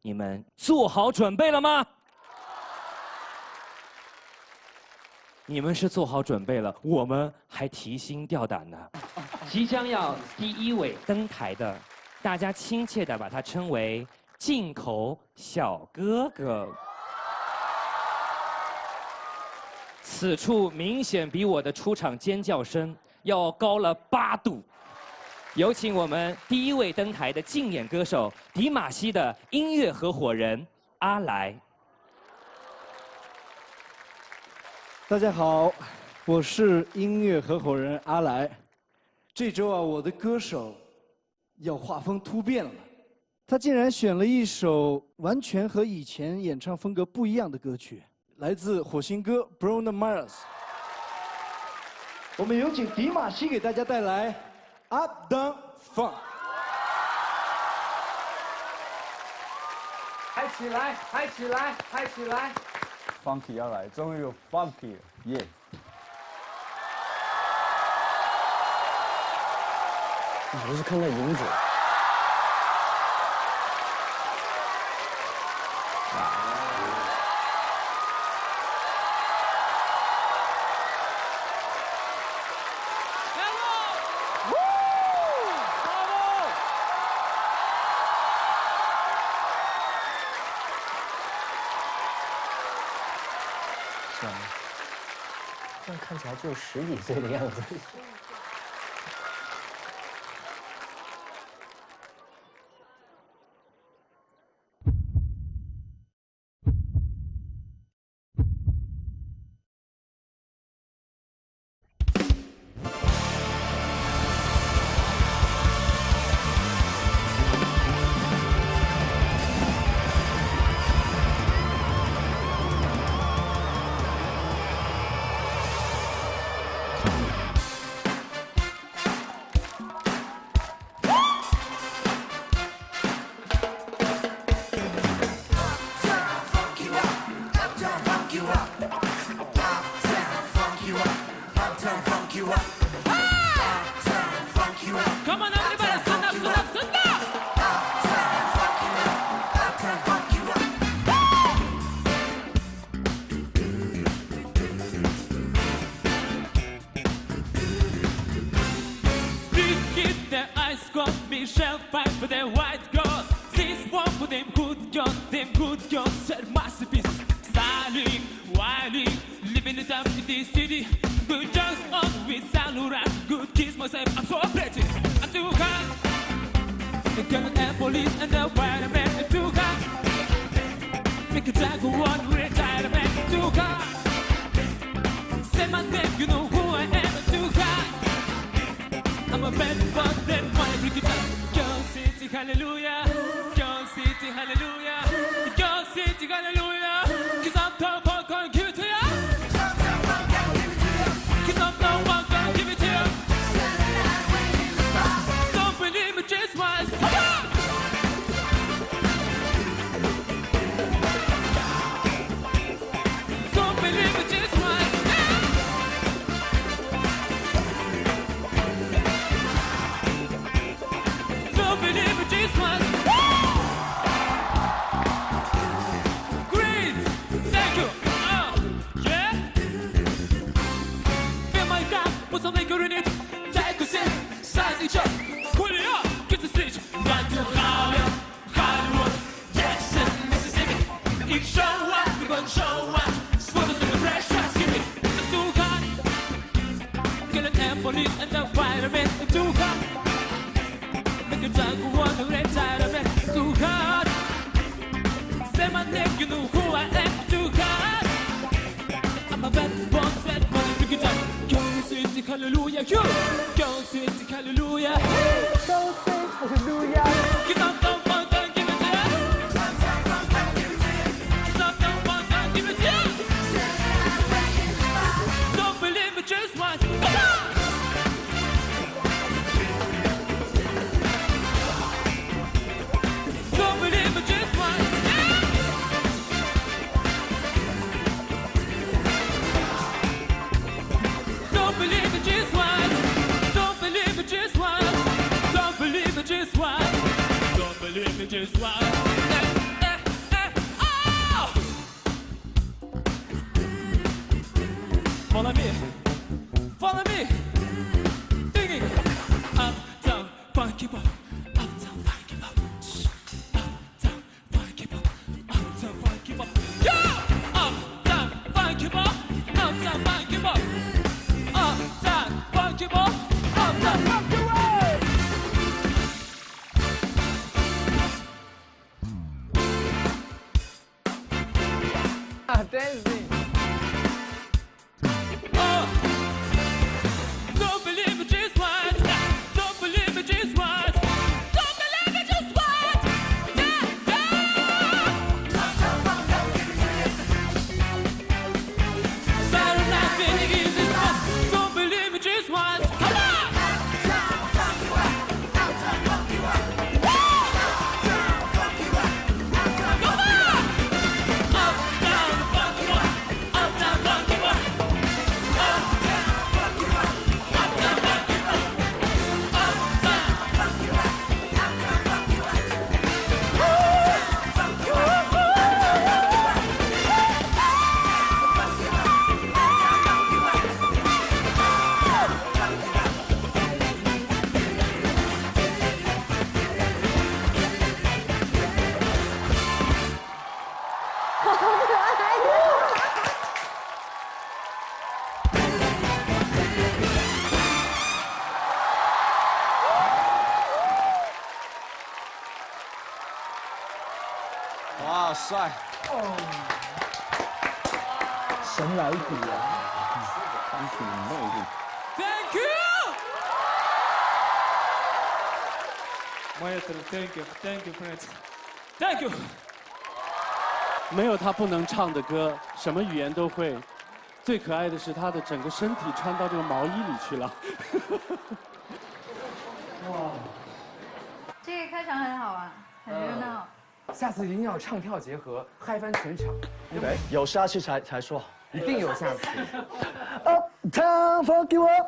你们做好准备了吗？你们是做好准备了，我们还提心吊胆呢。即将要第1位登台的，大家亲切地把他称为“进口小哥哥”。此处明显比我的出场尖叫声要高了8度。有请我们第1位登台的竞演歌手迪玛希的音乐合伙人阿来。大家好，我是音乐合伙人阿来。这周啊，我的歌手要画风突变了，他竟然选了一首完全和以前演唱风格不一样的歌曲，来自火星哥 Bruno Mars。我们有请迪玛希给大家带来 Uptown Funk。嗨起来，嗨起来，嗨起来！ Funky 要来，终于有 Funky 了，耶！你不是看到影子？算了，这样看起来只有10几岁的样子。Shall fight for their white girl. This one for them good girls, said masterpieces. Styling, wilding, living it up in this city. Good jokes on with Salura. Good kiss myself, I'm so pretty. I'm too hot. The girl and police and the white man are too hot. Make a tag one retirement, too hot. Say my name, you know who I am, too hot. I'm a bad but then wanna break it up. Girl City, hallelujah. Girl City, hallelujah. Girl City, hallelujah. Cause Uptown Funk gonna give it to ya. Cause Uptown Funk gonna give it to ya. Don't believe me, just once. Come on! Don't believe me, just once. Don't believe it just once. Great, thank you. Yeah. Feel my gun, put some liquor in it. Take a sip, sign each up. Pull it up, get the stage. Run to Harlem, Hollywood, Jackson, Mississippi. You show up, we gon' show up. Sponsors in the fresh shots, give me. I'm too hot. Killing and police and the firemen. I'm too hot. Make a drunk one who ain't tired of it. Too hard. Say my name, you know who I am. Too hard. I'm a bad boy, said money, pick it up. Go City, hallelujah. You. Go City, hallelujah. Go City, hallelujah. Cause I'm the one gonna give it to you. Cause I'm the one gonna give it to you. Don't believe me just once. Come on. Don't believe me just once. Yeah. Don't believe me just once. Don't believe me just once. Follow me, follow me. Digging. Uptown Funk pop, Uptown Funk pop, Uptown Funk pop, Uptown Funk pop. Yeah! Uptown Funk pop, Uptown Funk pop, Uptown Funk pop, Uptown Funk pop. Dancing. Don't believe it just what. Don't believe it just what. Don't believe it just what. Yeah, yeah. Saturday night feeling easy. Don't believe it just what. Come on.哇塞！神来一笔啊！ funky 的魅力。 Thank you. Maestro, thank you, friends. Thank you. 没有他不能唱的歌，什么语言都会。最可爱的是他的整个身体穿到这个毛衣里去了。哇，这个开场很好玩，很热闹。下次一定要唱跳结合，嗨翻全场。有下次才说。一定有下次。Uptown Funk